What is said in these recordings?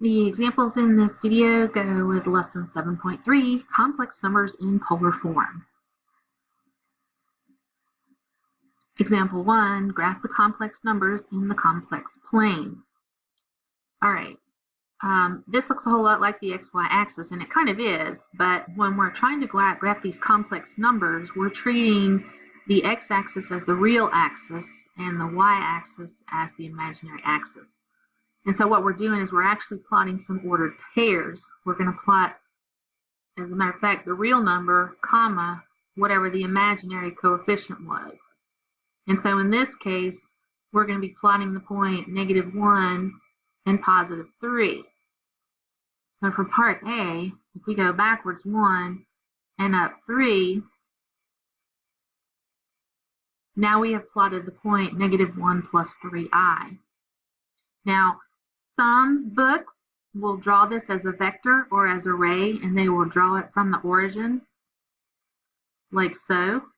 The examples in this video go with lesson 7.3, complex numbers in polar form. Example 1, graph the complex numbers in the complex plane. All right, this looks a whole lot like the XY axis, and it kind of is, but when we're trying to graph these complex numbers, we're treating the x-axis as the real axis and the y-axis as the imaginary axis. And so what we're doing is we're actually plotting some ordered pairs. We're going to plot, as a matter of fact, the real number, comma, whatever the imaginary coefficient was. And so in this case, we're going to be plotting the point -1 and +3. So for part A, if we go backwards 1 and up 3, now we have plotted the point -1 plus 3i. Now, some books will draw this as a vector or as a ray, and they will draw it from the origin, like so.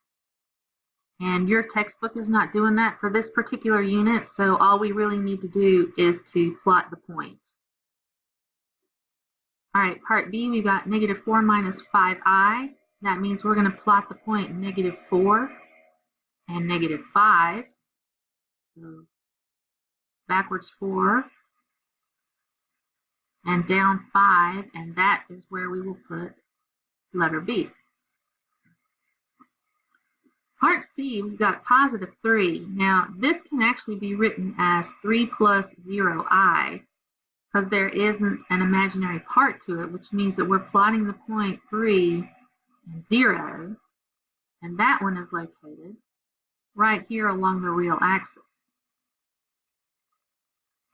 And your textbook is not doing that for this particular unit, so all we really need to do is to plot the point. All right, part B, we got -4 minus 5i. That means we're going to plot the point -4 and -5. So backwards 4 and down 5, and that is where we will put letter B. Part C, we've got +3. Now, this can actually be written as 3 plus 0i, because there isn't an imaginary part to it, which means that we're plotting the point 3 and 0, and that one is located right here along the real axis.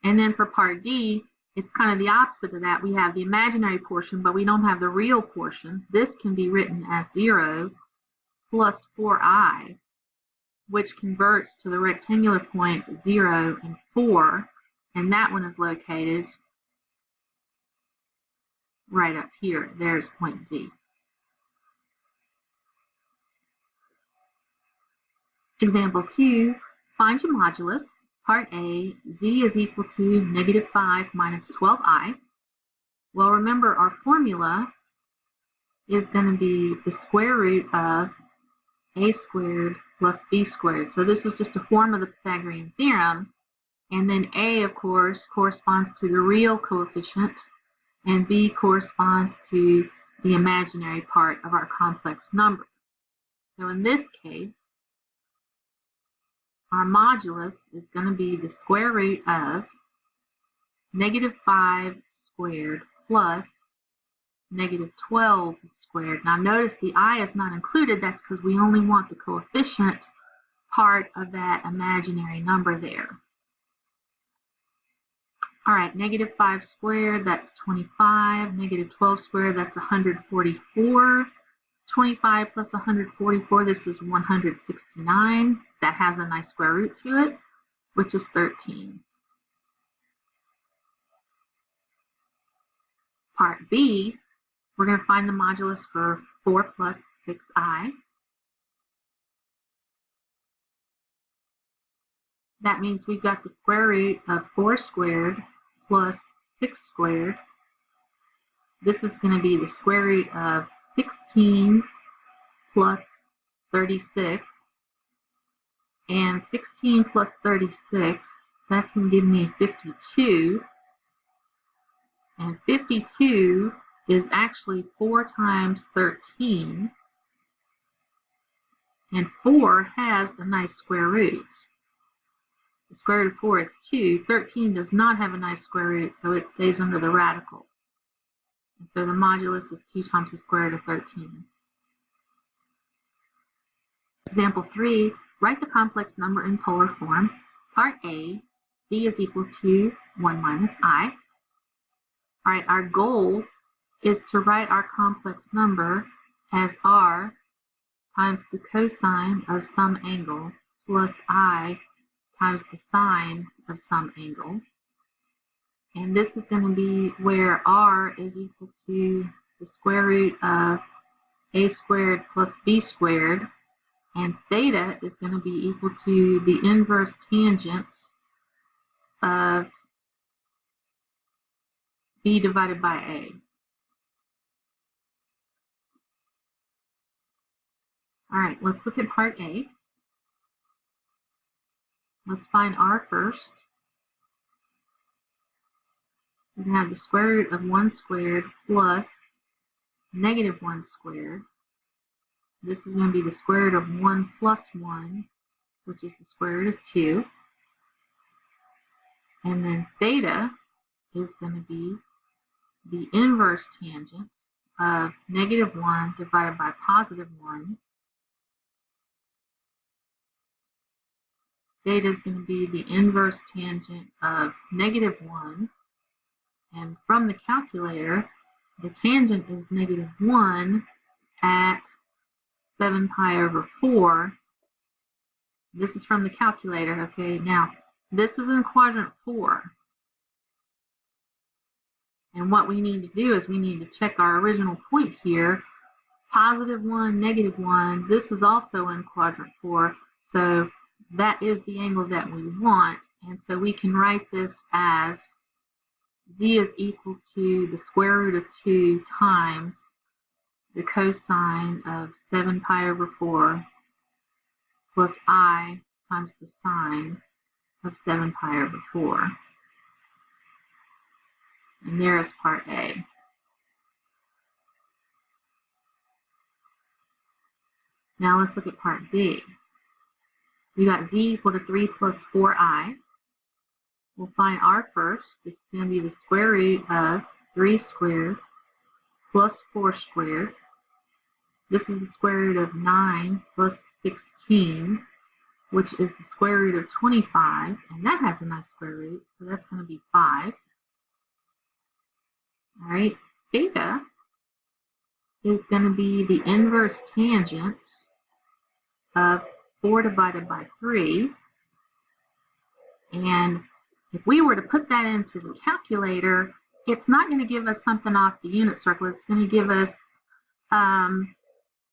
And then for part D, it's kind of the opposite of that. We have the imaginary portion, but we don't have the real portion. This can be written as 0 plus 4i, which converts to the rectangular point 0 and 4, and that one is located right up here. There's point D. Example 2, find your modulus. Part A, z is equal to -5 minus 12i. Well, remember our formula is going to be the square root of a squared plus b squared. So this is just a form of the Pythagorean theorem. And then a, of course, corresponds to the real coefficient, and b corresponds to the imaginary part of our complex number. So in this case, our modulus is going to be the square root of -5 squared plus -12 squared. Now notice the I is not included. That's because we only want the coefficient part of that imaginary number there. All right, -5 squared, that's 25. -12 squared, that's 144. 25 plus 144, this is 169. That has a nice square root to it, which is 13. Part B, we're going to find the modulus for 4 plus 6i. That means we've got the square root of 4 squared plus 6 squared. This is going to be the square root of 16 plus 36. And 16 plus 36, that's going to give me 52. And 52 is actually 4 times 13. And 4 has a nice square root. The square root of 4 is 2. 13 does not have a nice square root, so it stays under the radical. And so the modulus is 2 times the square root of 13. Example 3, write the complex number in polar form. Part A, z is equal to 1 minus I. All right, our goal is to write our complex number as r times the cosine of some angle plus I times the sine of some angle. And this is going to be where r is equal to the square root of a squared plus b squared, and theta is going to be equal to the inverse tangent of B divided by A. All right, let's look at part A. Let's find R first. We're going to have the square root of 1 squared plus negative 1 squared. This is going to be the square root of 1 plus 1, which is the square root of 2. And then theta is going to be the inverse tangent of negative 1 divided by positive 1. Theta is going to be the inverse tangent of negative 1. And from the calculator, the tangent is negative 1 at 7 pi over 4. This is from the calculator, okay? Now, this is in quadrant 4. And what we need to do is we need to check our original point here. Positive 1, negative 1, this is also in quadrant 4. So that is the angle that we want. And so we can write this as z is equal to the square root of 2 times the cosine of 7 pi over 4 plus I times the sine of 7 pi over 4. And there is part A. Now let's look at part B. We got z equal to 3 plus 4i. We'll find r first. This is going to be the square root of 3 squared plus 4 squared. This is the square root of 9 plus 16, which is the square root of 25, and that has a nice square root, so that's going to be 5. All right, theta is going to be the inverse tangent of 4 divided by 3, and if we were to put that into the calculator, it's not going to give us something off the unit circle. It's going to give us an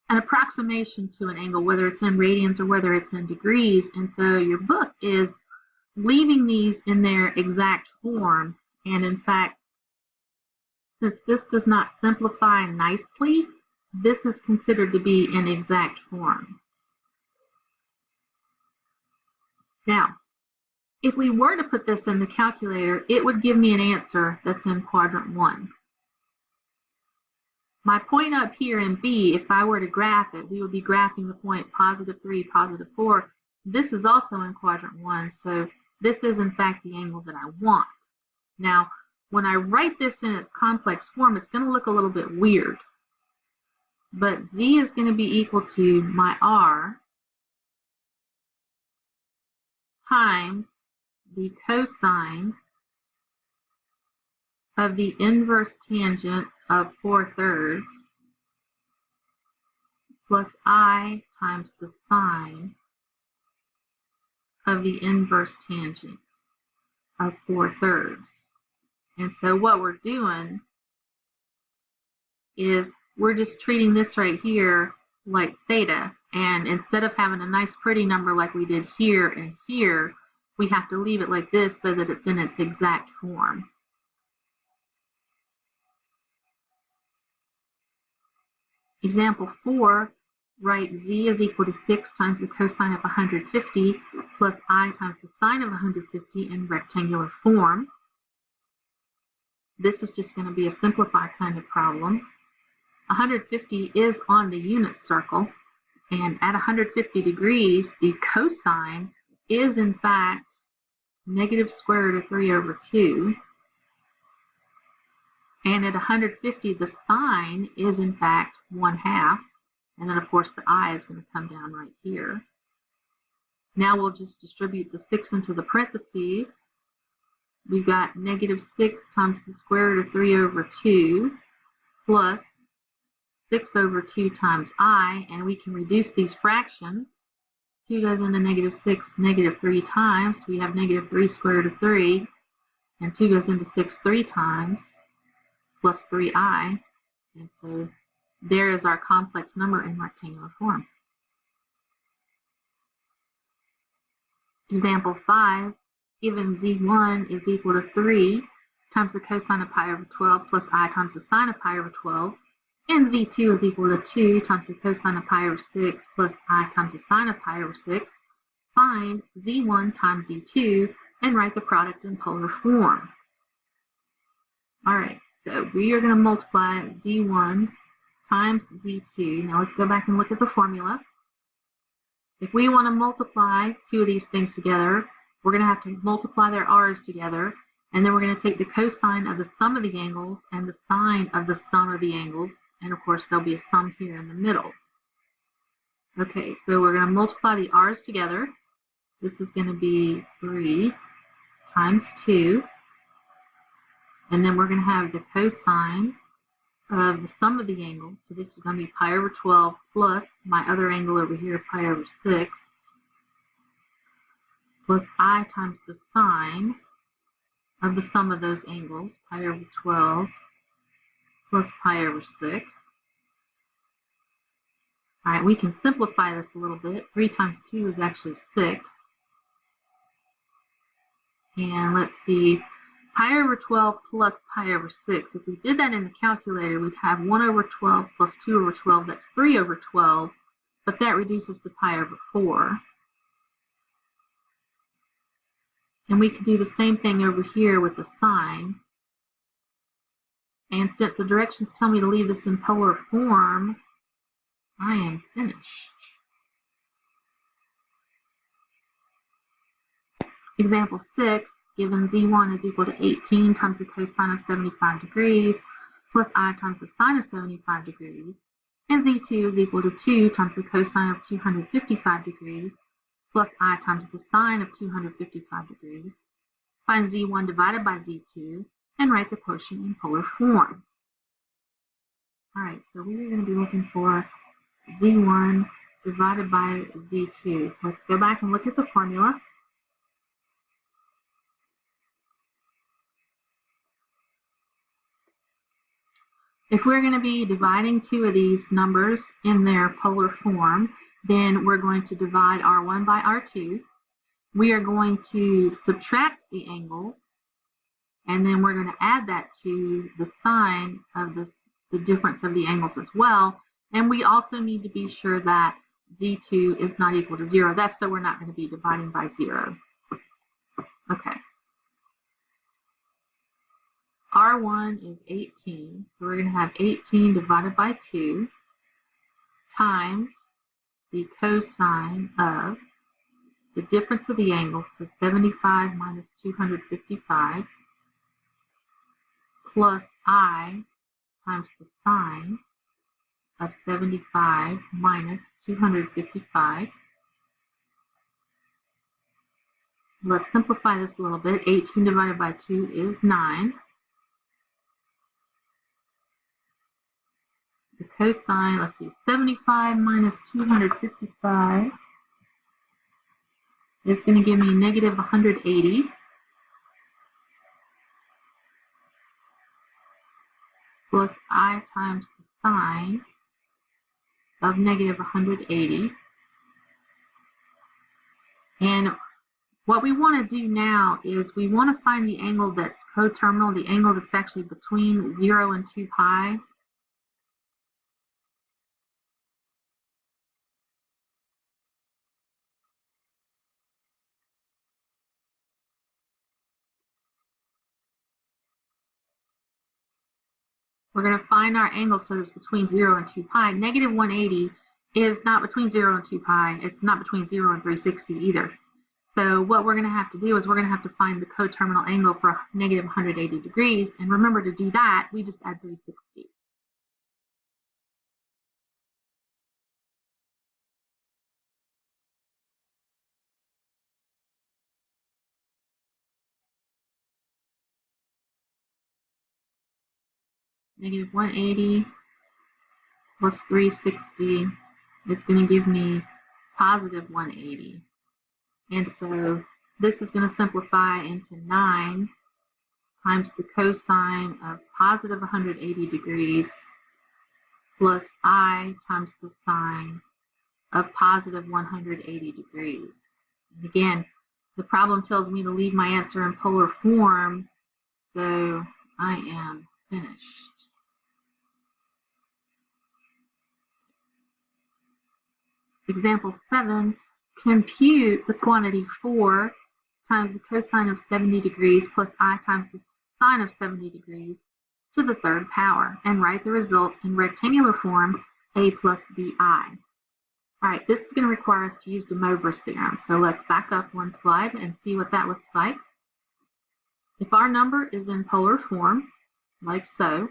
approximation to an angle, whether it's in radians or whether it's in degrees. And so your book is leaving these in their exact form. And in fact, since this does not simplify nicely, this is considered to be in exact form. Now, if we were to put this in the calculator, it would give me an answer that's in quadrant 1. My point up here in B, if I were to graph it, we would be graphing the point positive 3, positive 4. This is also in quadrant 1, so this is in fact the angle that I want. Now, when I write this in its complex form, it's going to look a little bit weird. But Z is going to be equal to my R times the cosine of the inverse tangent of 4/3 plus I times the sine of the inverse tangent of 4/3. And so what we're doing is we're just treating this right here like theta. And instead of having a nice pretty number like we did here and here, we have to leave it like this so that it's in its exact form. Example 4, write z is equal to 6 times the cosine of 150 plus I times the sine of 150 in rectangular form. This is just going to be a simplified kind of problem. 150 is on the unit circle, and at 150 degrees, the cosine is in fact negative square root of 3 over 2. And at 150, the sine is in fact 1/2. And then of course the I is going to come down right here. Now we'll just distribute the 6 into the parentheses. We've got negative 6 times the square root of 3 over 2 plus 6 over 2 times I, and we can reduce these fractions. 2 goes into negative 6 negative 3 times. We have negative 3 square root of 3, and 2 goes into 6 3 times, plus 3i, and so there is our complex number in rectangular form. Example 5, given z1 is equal to 3 times the cosine of pi over 12 plus I times the sine of pi over 12. And z2 is equal to 2 times the cosine of pi over 6 plus I times the sine of pi over 6. Find z1 times z2 and write the product in polar form. All right, so we are going to multiply z1 times z2. Now let's go back and look at the formula. If we want to multiply two of these things together, we're going to have to multiply their r's together, and then we're going to take the cosine of the sum of the angles and the sine of the sum of the angles, and of course there'll be a sum here in the middle. Okay, so we're going to multiply the r's together. This is going to be 3 times 2, and then we're going to have the cosine of the sum of the angles. So this is going to be pi over 12 plus my other angle over here, pi over 6, plus I times the sine of the sum of those angles, pi over 12 plus pi over 6. All right, we can simplify this a little bit. 3 times 2 is actually 6. And let's see, pi over 12 plus pi over 6. If we did that in the calculator, we'd have 1 over 12 plus 2 over 12. That's 3 over 12, but that reduces to pi over 4. And we can do the same thing over here with the sine. And since the directions tell me to leave this in polar form, I am finished. Example 6, given z1 is equal to 18 times the cosine of 75 degrees plus I times the sine of 75 degrees, and z2 is equal to 2 times the cosine of 255 degrees plus I times the sine of 255 degrees. Find z1 divided by z2 and write the quotient in polar form. All right, so we are going to be looking for z1 divided by z2. Let's go back and look at the formula. If we're going to be dividing two of these numbers in their polar form, then we're going to divide r1 by r2. We are going to subtract the angles, and then we're going to add that to the sine of the difference of the angles as well. And we also need to be sure that z2 is not equal to 0. That's so we're not going to be dividing by 0. Okay. R1 is 18, so we're going to have 18 divided by 2 times the cosine of the difference of the angles, so 75 minus 255, plus I times the sine of 75 minus 255. Let's simplify this a little bit. 18 divided by 2 is 9. The cosine, let's see, 75 minus 255 is going to give me negative 180. Plus I times the sine of negative 180. And what we want to do now is we want to find the angle that's coterminal, the angle that's actually between 0 and 2 pi. We're going to find our angle so it's between 0 and 2 pi. Negative 180 is not between 0 and 2 pi. It's not between 0 and 360 either. So what we're going to have to do is we're going to have to find the coterminal angle for negative 180 degrees. And remember, to do that, we just add 360. Negative 180 plus 360, it's going to give me positive 180. And so this is going to simplify into 9 times the cosine of positive 180 degrees plus I times the sine of positive 180 degrees. And again, the problem tells me to leave my answer in polar form, So I am finished. Example 7, compute the quantity 4 times the cosine of 70 degrees plus I times the sine of 70 degrees to the third power, and write the result in rectangular form, a plus bi. All right, this is going to require us to use de Moivre's theorem. So let's back up one slide and see what that looks like. If our number is in polar form, like so,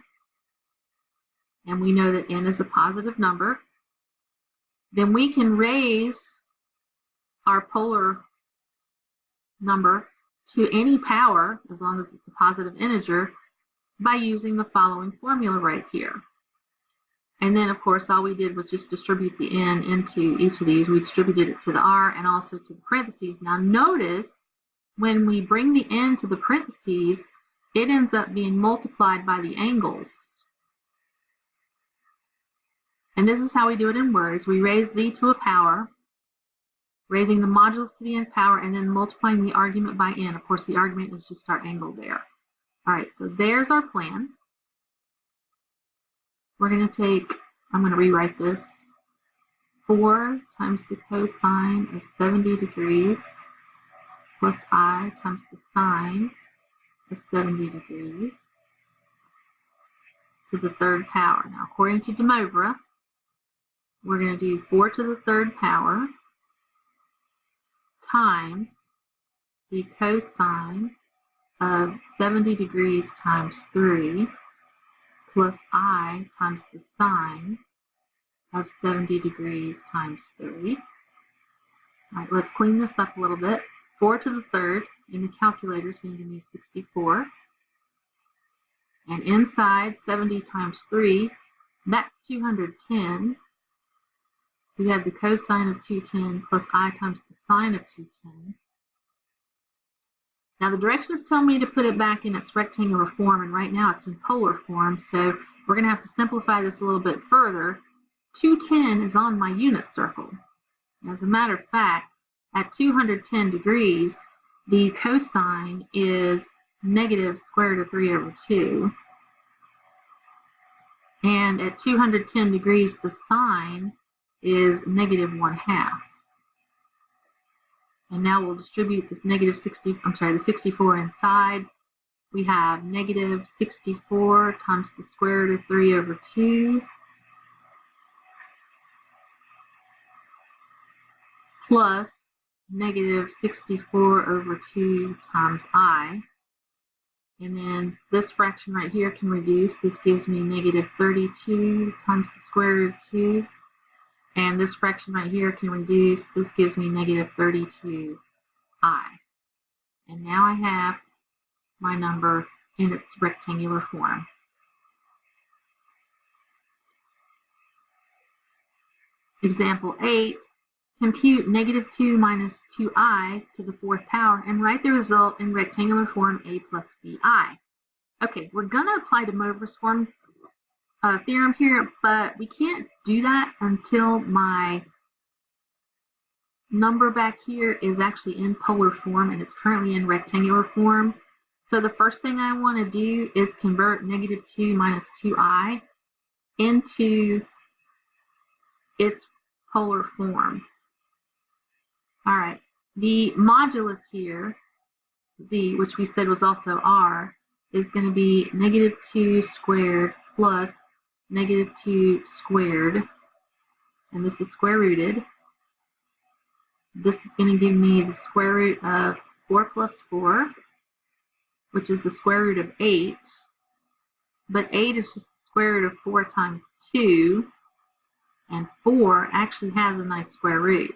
and we know that n is a positive number, then we can raise our polar number to any power, as long as it's a positive integer, by using the following formula right here. And then, of course, all we did was just distribute the n into each of these. We distributed it to the r and also to the parentheses. Now notice, when we bring the n to the parentheses, it ends up being multiplied by the angles. And this is how we do it in words. We raise z to a power, raising the modulus to the nth power, and then multiplying the argument by n. Of course, the argument is just our angle there. All right, so there's our plan. We're going to take, I'm going to rewrite this, 4 times the cosine of 70 degrees plus I times the sine of 70 degrees to the third power. Now, according to de Moivre, we're going to do 4 to the third power times the cosine of 70 degrees times 3 plus I times the sine of 70 degrees times 3. All right, let's clean this up a little bit. 4 to the third in the calculator is going to give me 64. And inside 70 times 3, that's 210. So you have the cosine of 210 plus I times the sine of 210. Now the directions tell me to put it back in its rectangular form, and right now it's in polar form, so we're going to have to simplify this a little bit further. 210 is on my unit circle. As a matter of fact, at 210 degrees, the cosine is negative square root of 3 over 2. And at 210 degrees, the sine is negative 1/2. And now we'll distribute this the 64 inside. We have negative 64 times the square root of 3 over 2 plus negative 64 over 2 times I. And then this fraction right here can reduce. This gives me negative 32 times the square root of 2. And this fraction right here can reduce. This gives me negative 32i. And now I have my number in its rectangular form. Example 8, compute negative 2 minus 2i to the fourth power and write the result in rectangular form, a plus bi. Okay, we're going to apply de Moivre's theorem here, but we can't do that until my number back here is actually in polar form and it's currently in rectangular form. So the first thing I want to do is convert negative 2 minus 2i into its polar form. All right, the modulus here, z, which we said was also r, is going to be negative 2 squared plus negative 2 squared, and this is square rooted. This is going to give me the square root of 4 plus 4, which is the square root of 8, but 8 is just the square root of 4 times 2, and 4 actually has a nice square root.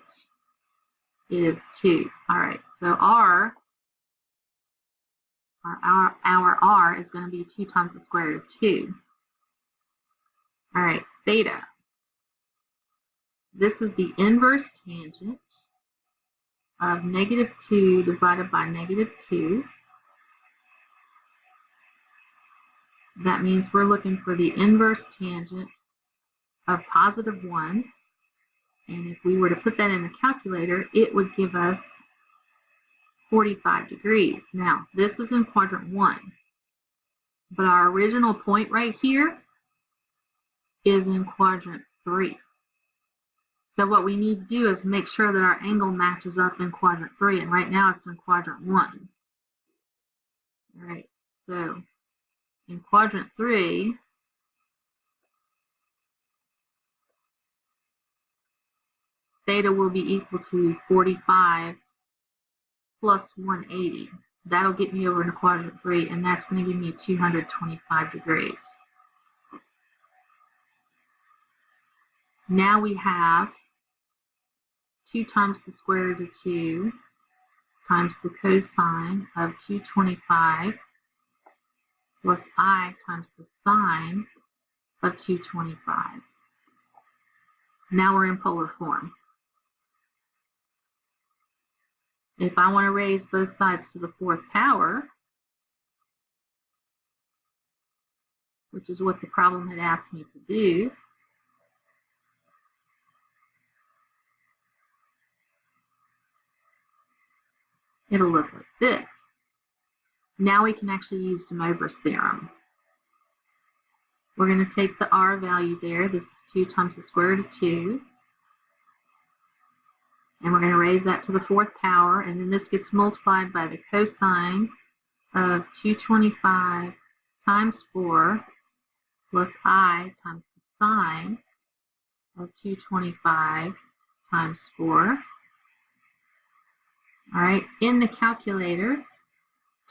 It is 2. All right, so our r is going to be 2 times the square root of 2. All right, theta. This is the inverse tangent of negative 2 divided by negative 2. That means we're looking for the inverse tangent of positive 1. And if we were to put that in the calculator, it would give us 45 degrees. Now, this is in quadrant 1. but our original point right here is in quadrant 3. So what we need to do is make sure that our angle matches up in quadrant 3, and right now it's in quadrant 1. All right, so in quadrant 3, theta will be equal to 45 plus 180. That'll get me over in quadrant 3, and that's going to give me 225 degrees. Now we have 2 times the square root of 2 times the cosine of 225 plus I times the sine of 225. Now we're in polar form. If I want to raise both sides to the 4th power, which is what the problem had asked me to do, it'll look like this. Now we can actually use de Moivre's theorem. We're going to take the r value there. This is 2 times the square root of 2. And we're going to raise that to the 4th power. And then this gets multiplied by the cosine of 225 times 4 plus I times the sine of 225 times 4. All right, in the calculator,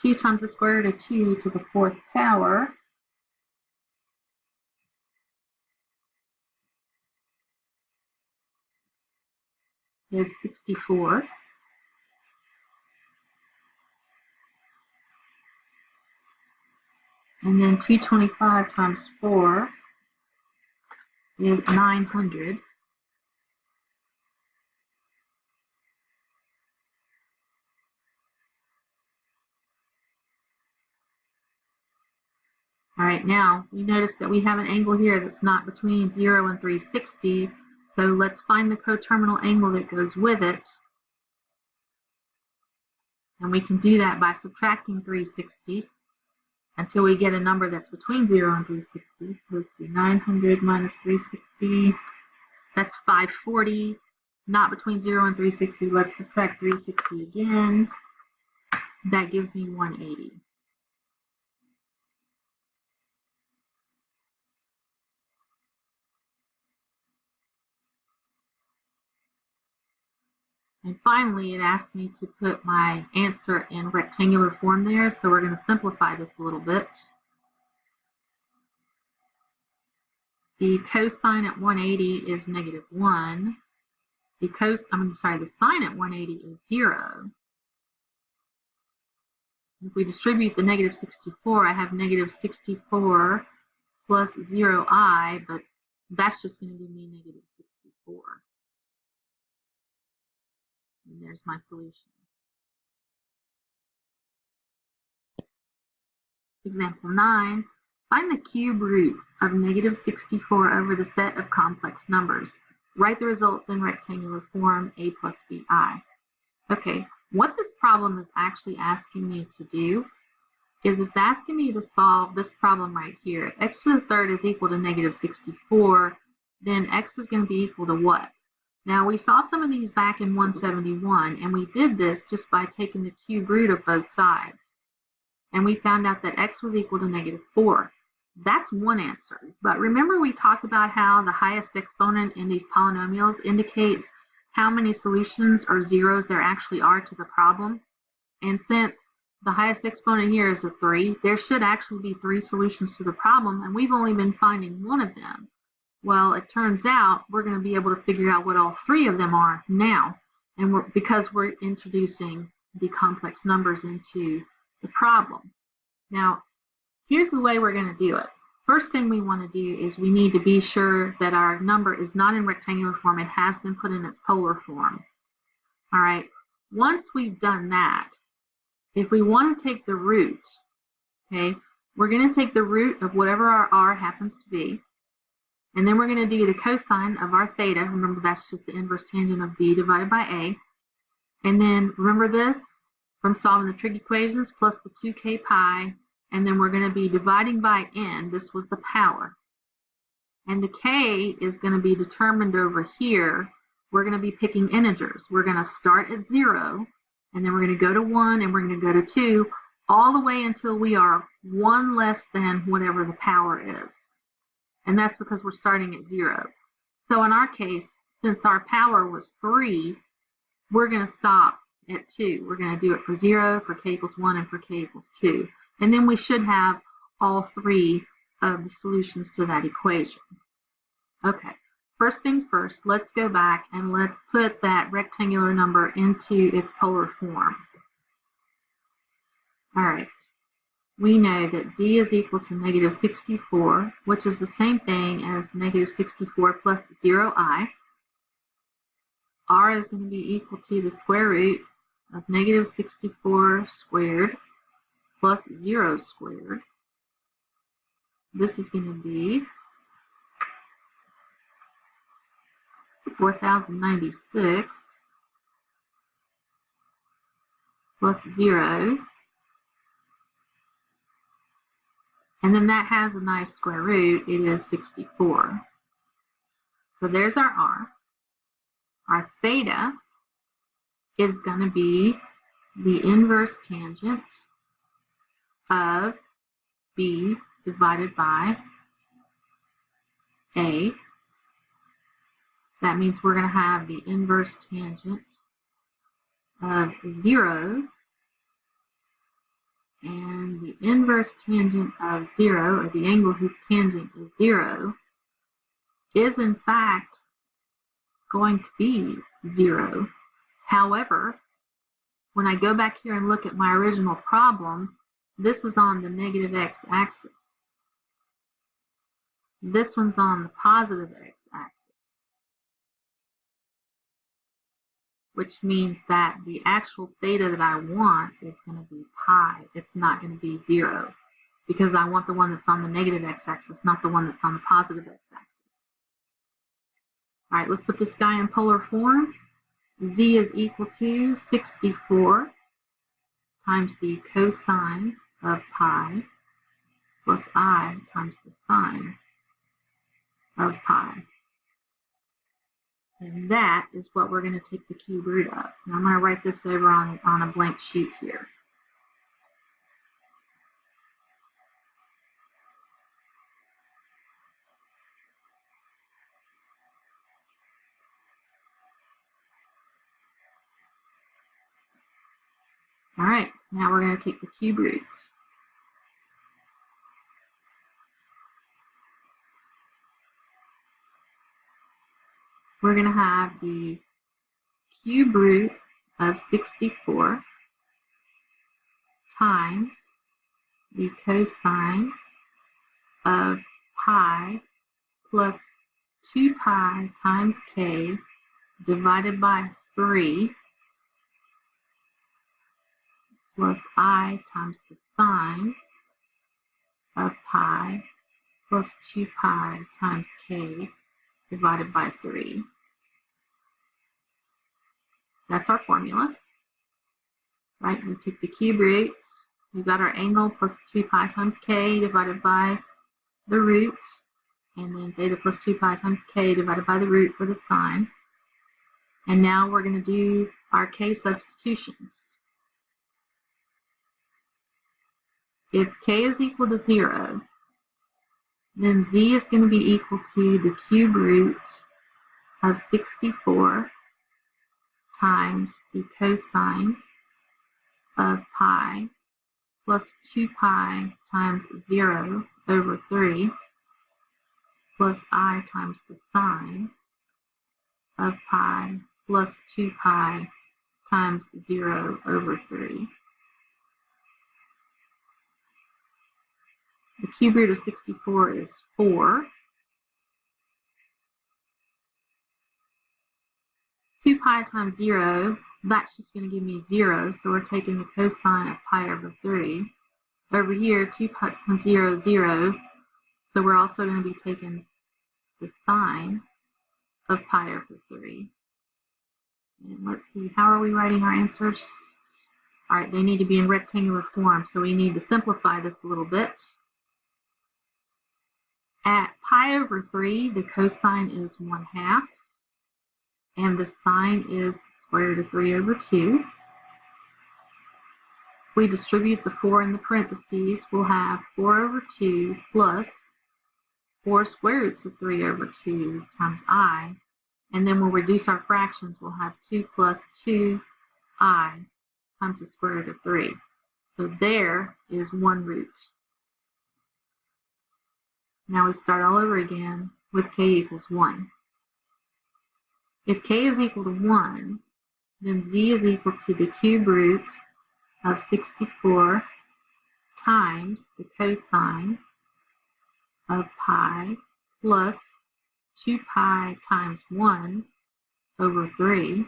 2 times the square root of 2 to the 4th power is 64. And then 225 times 4 is 900. All right, now we notice that we have an angle here that's not between 0 and 360. So let's find the coterminal angle that goes with it. And we can do that by subtracting 360 until we get a number that's between 0 and 360. So let's see, 900 minus 360, that's 540. Not between 0 and 360. Let's subtract 360 again. That gives me 180. And finally, it asked me to put my answer in rectangular form there, so we're going to simplify this a little bit. The cosine at 180 is -1. The sine at 180 is 0. If we distribute the -64, I have -64 plus 0i, but that's just going to give me -64. And there's my solution. Example 9, find the cube roots of -64 over the set of complex numbers. Write the results in rectangular form, a plus bi. Okay, what this problem is actually asking me to do is it's asking me to solve this problem right here. If x to the third is equal to -64, then x is going to be equal to what? Now, we solved some of these back in 171, and we did this just by taking the cube root of both sides. And we found out that x was equal to -4. That's one answer. But remember we talked about how the highest exponent in these polynomials indicates how many solutions or zeros there actually are to the problem. And since the highest exponent here is a 3, there should actually be 3 solutions to the problem, and we've only been finding one of them. Well, it turns out we're going to be able to figure out what all 3 of them are now, and because we're introducing the complex numbers into the problem. Now, here's the way we're going to do it. First thing we want to do is we need to be sure that our number is not in rectangular form. It has been put in its polar form. All right, once we've done that, if we want to take the root, okay, we're going to take the root of whatever our r happens to be, and then we're going to do the cosine of our theta. Remember, that's just the inverse tangent of b divided by a. And then remember this from solving the trig equations, plus the 2k pi and then we're going to be dividing by n. This was the power. And the k is going to be determined over here. We're going to be picking integers. We're going to start at 0, and then we're going to go to 1, and we're going to go to 2, all the way until we are 1 less than whatever the power is. And that's because we're starting at 0. So in our case, since our power was 3, we're going to stop at 2. We're going to do it for 0, for k equals 1, and for k equals 2. And then we should have all 3 of the solutions to that equation. Okay, first things first, let's go back and let's put that rectangular number into its polar form. All right, we know that z is equal to negative 64, which is the same thing as negative 64 plus 0i. R is going to be equal to the square root of negative 64 squared plus 0 squared. This is going to be 4096 plus 0. And then that has a nice square root. It is 64. So there's our R. Our theta is going to be the inverse tangent of B divided by A. That means we're going to have the inverse tangent of 0, and the inverse tangent of 0, or the angle whose tangent is 0, is in fact going to be 0. However, when I go back here and look at my original problem, this is on the negative x-axis. This one's on the positive x-axis, which means that the actual theta that I want is going to be pi. It's not going to be 0, because I want the one that's on the negative x-axis, not the one that's on the positive x-axis. All right, let's put this guy in polar form. Z is equal to 64 times the cosine of pi plus I times the sine of pi. And that is what we're going to take the cube root of. Now I'm going to write this over on a blank sheet here. All right, now we're going to take the cube root. We're going to have the cube root of 64 times the cosine of pi plus 2 pi times k divided by 3 plus I times the sine of pi plus 2 pi times k divided by 3. That's our formula, right? We took the cube root, we've got our angle plus 2 pi times k divided by the root, and then theta plus 2 pi times k divided by the root for the sine. And now we're going to do our k substitutions. If k is equal to 0, then z is going to be equal to the cube root of 64 times the cosine of pi plus 2 pi times 0 over 3 plus I times the sine of pi plus 2 pi times 0 over 3. The cube root of 64 is 4. 2 pi times 0, that's just going to give me 0, so we're taking the cosine of pi over 3. Over here, 2 pi times 0 is 0, so we're also going to be taking the sine of pi over 3. And let's see, how are we writing our answers? All right, they need to be in rectangular form, so we need to simplify this a little bit. At pi over 3, the cosine is 1/2, and the sine is the square root of 3 over 2. If we distribute the 4 in the parentheses, we'll have 4 over 2 plus 4 square roots of 3 over 2 times I, and then we'll reduce our fractions. We'll have 2 plus 2I times the square root of 3. So there is 1 root. Now we start all over again with k equals 1. If k is equal to 1, then z is equal to the cube root of 64 times the cosine of pi plus 2 pi times 1 over 3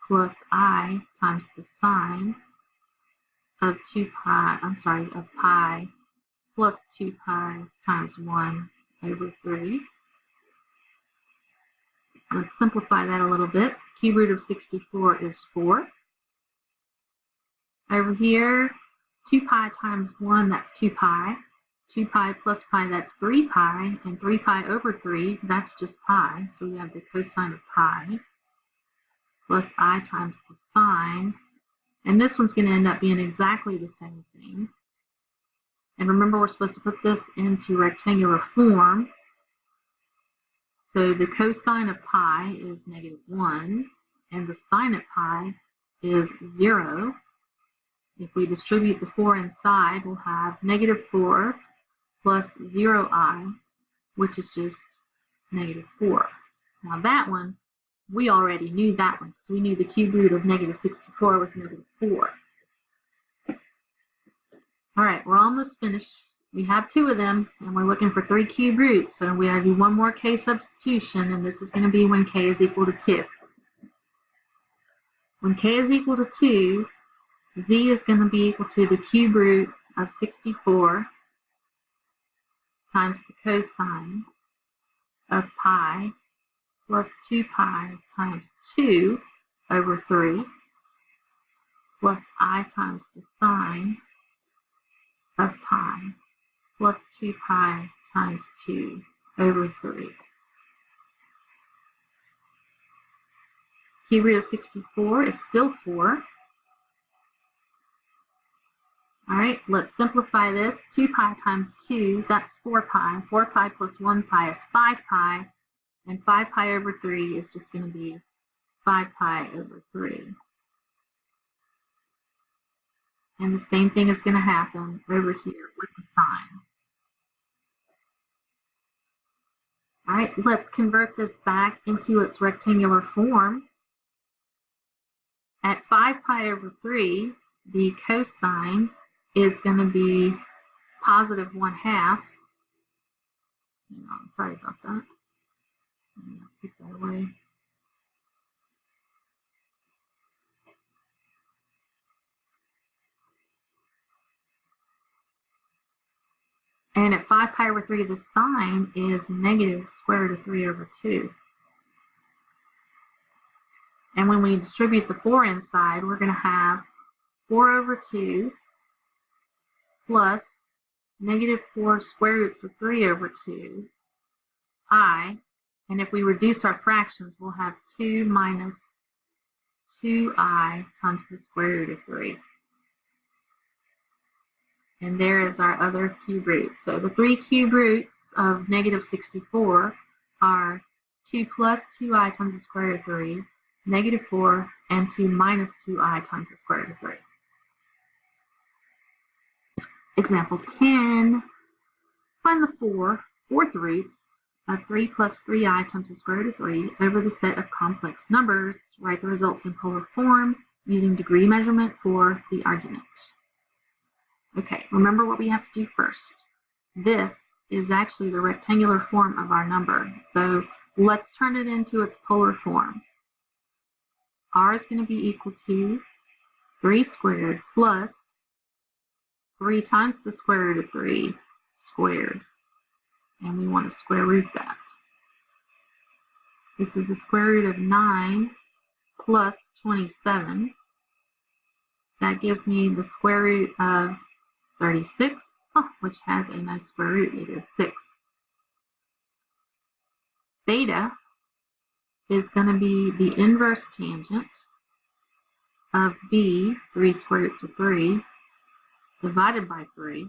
plus I times the sine of of pi plus 2 pi times 1 over 3. Let's simplify that a little bit. Cube root of 64 is 4. Over here, 2 pi times 1, that's 2 pi. 2 pi plus pi, that's 3 pi. And 3 pi over 3, that's just pi. So we have the cosine of pi plus I times the sine. And this one's going to end up being exactly the same thing. And remember, we're supposed to put this into rectangular form. So the cosine of pi is -1, and the sine of pi is 0. If we distribute the 4 inside, we'll have -4 plus 0I, which is just -4. Now that one, we already knew that one, because we knew the cube root of -64 was -4. All right, we're almost finished. We have 2 of them, and we're looking for 3 cube roots. So we gotta do one more k substitution, and this is going to be when k is equal to 2. When k is equal to 2, z is going to be equal to the cube root of 64 times the cosine of pi plus 2 pi times 2 over 3 plus I times the sine of pi plus 2 pi times 2 over 3. Cube root of 64 is still 4. All right, let's simplify this. 2 pi times 2, that's 4 pi. 4 pi plus 1 pi is 5 pi. And 5 pi over 3 is just going to be 5 pi over 3. And the same thing is going to happen over here with the sine. All right, let's convert this back into its rectangular form. At 5 pi over 3, the cosine is going to be positive 1/2. Hang on, sorry about that. I'm going to take that away. And at 5 pi over 3, the sine is negative square root of 3 over 2. And when we distribute the 4 inside, we're going to have 4 over 2 plus -4 square roots of 3 over 2 I. And if we reduce our fractions, we'll have 2 minus 2I times the square root of 3. And there is our other cube root. So the 3 cube roots of -64 are 2 plus 2I times the square root of 3, -4, and 2 minus 2I times the square root of 3. Example 10, find the 4th roots of 3 plus 3I times the square root of 3 over the set of complex numbers. Write the results in polar form using degree measurement for the argument. Okay, remember what we have to do first. This is actually the rectangular form of our number. So let's turn it into its polar form. R is going to be equal to 3 squared plus 3 times the square root of 3 squared. And we want to square root that. This is the square root of 9 plus 27 That gives me the square root of 36, which has a nice square root. It is 6. Theta is going to be the inverse tangent of b, 3 square roots of 3, divided by 3.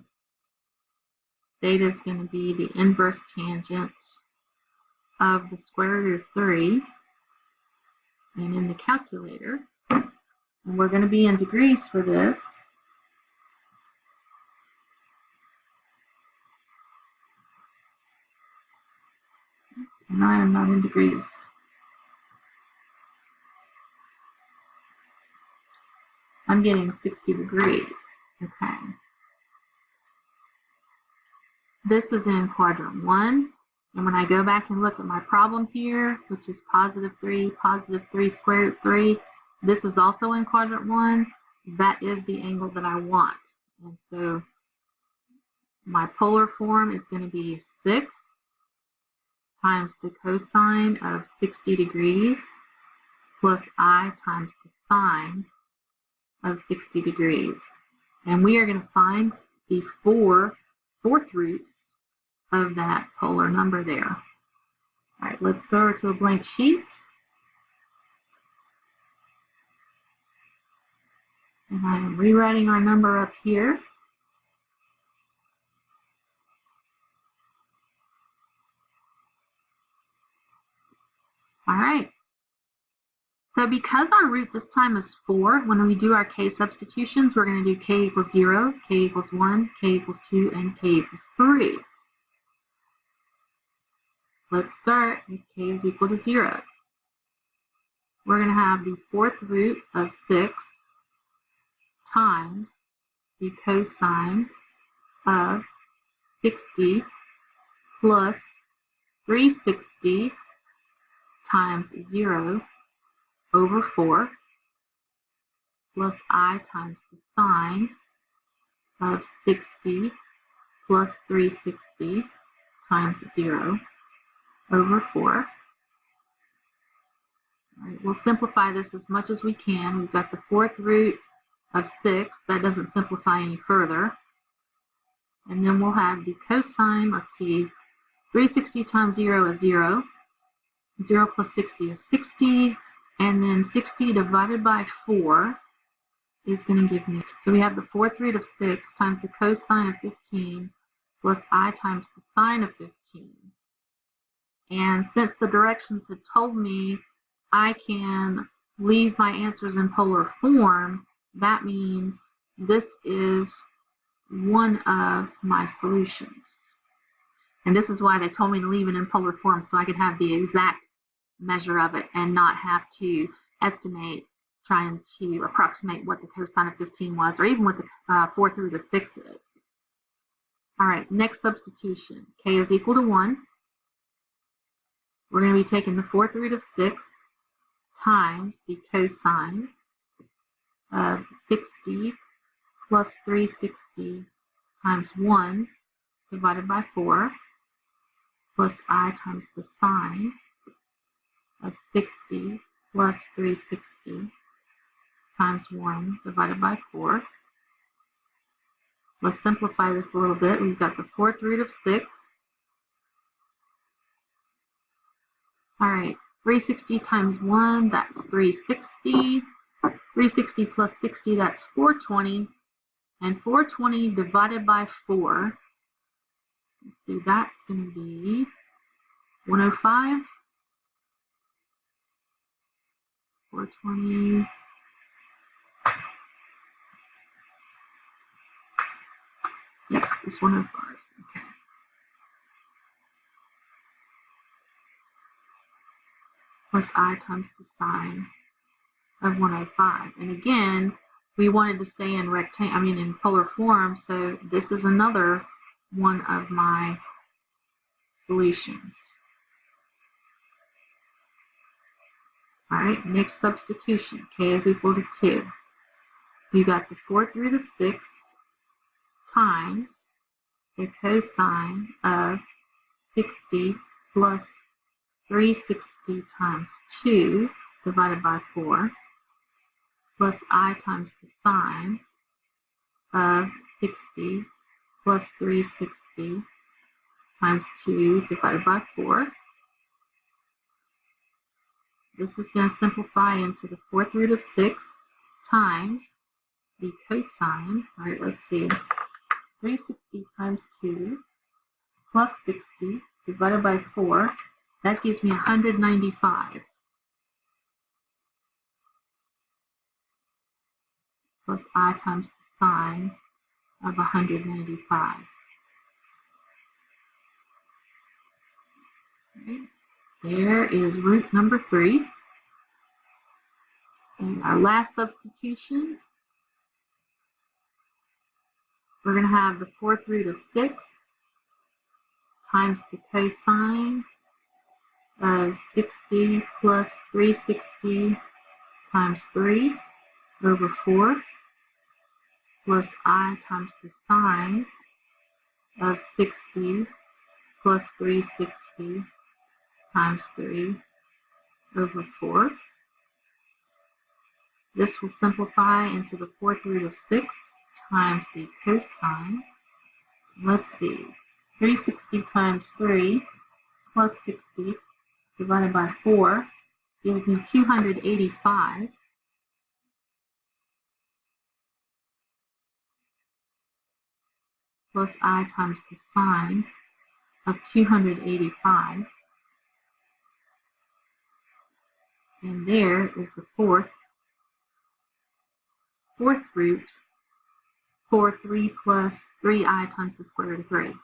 Theta is going to be the inverse tangent of the square root of 3. And in the calculator, and we're going to be in degrees for this, and I am not in degrees. I'm getting 60 degrees. Okay. This is in quadrant 1. And when I go back and look at my problem here, which is positive 3 square root 3, this is also in quadrant 1. That is the angle that I want. And so my polar form is going to be 6 times the cosine of 60 degrees plus I times the sine of 60 degrees. And we are going to find the fourth roots of that polar number there. All right, let's go over to a blank sheet. And I am rewriting our number up here. All right. So because our root this time is 4, when we do our k substitutions, we're going to do k equals 0, k equals 1, k equals 2, and k equals 3. Let's start with k is equal to 0. We're going to have the fourth root of 6 times the cosine of 60 plus 360 times 0 over 4 plus I times the sine of 60 plus 360 times 0 over 4. All right, we'll simplify this as much as we can. We've got the fourth root of 6. That doesn't simplify any further. And then we'll have the cosine. Let's see. 360 times 0 is 0. 0 plus 60 is 60. And then 60 divided by 4 is going to give me, so we have the fourth root of 6 times the cosine of 15 plus I times the sine of 15. And since the directions had told me I can leave my answers in polar form, that means this is one of my solutions. And this is why they told me to leave it in polar form, so I could have the exact measure of it and not have to estimate, trying to approximate what the cosine of 15 was, or even what the fourth root of 6 is. All right, next substitution. K is equal to 1. We're going to be taking the fourth root of 6 times the cosine of 60 plus 360 times 1 divided by 4 plus I times the sine of 60 plus 360 times 1 divided by 4. Let's simplify this a little bit. We've got the fourth root of 6. All right, 360 times 1, that's 360. 360 plus 60, that's 420. And 420 divided by 4, let's see, that's going to be 105. 420. Yep, it's 105. Okay. Plus I times the sine of 105. And again, we wanted to stay in in polar form, so this is another one of my solutions. All right, next substitution. K is equal to 2. You got the fourth root of 6 times the cosine of 60 plus 360 times 2 divided by 4 plus I times the sine of 60 plus 360 times 2 divided by 4. This is going to simplify into the fourth root of 6 times the cosine. All right, let's see. 360 times 2 plus 60 divided by 4. That gives me 195 plus I times the sine of 195. Okay. There is root number 3. And our last substitution, we're going to have the fourth root of 6 times the cosine of 60 plus 360 times 3 over 4 plus I times the sine of 60 plus 360 times 3 over 4. This will simplify into the fourth root of 6 times the cosine. Let's see. 360 times 3 plus 60 divided by 4 gives me 285 plus I times the sine of 285. And there is the fourth root for 3 plus 3i times the square root of 3.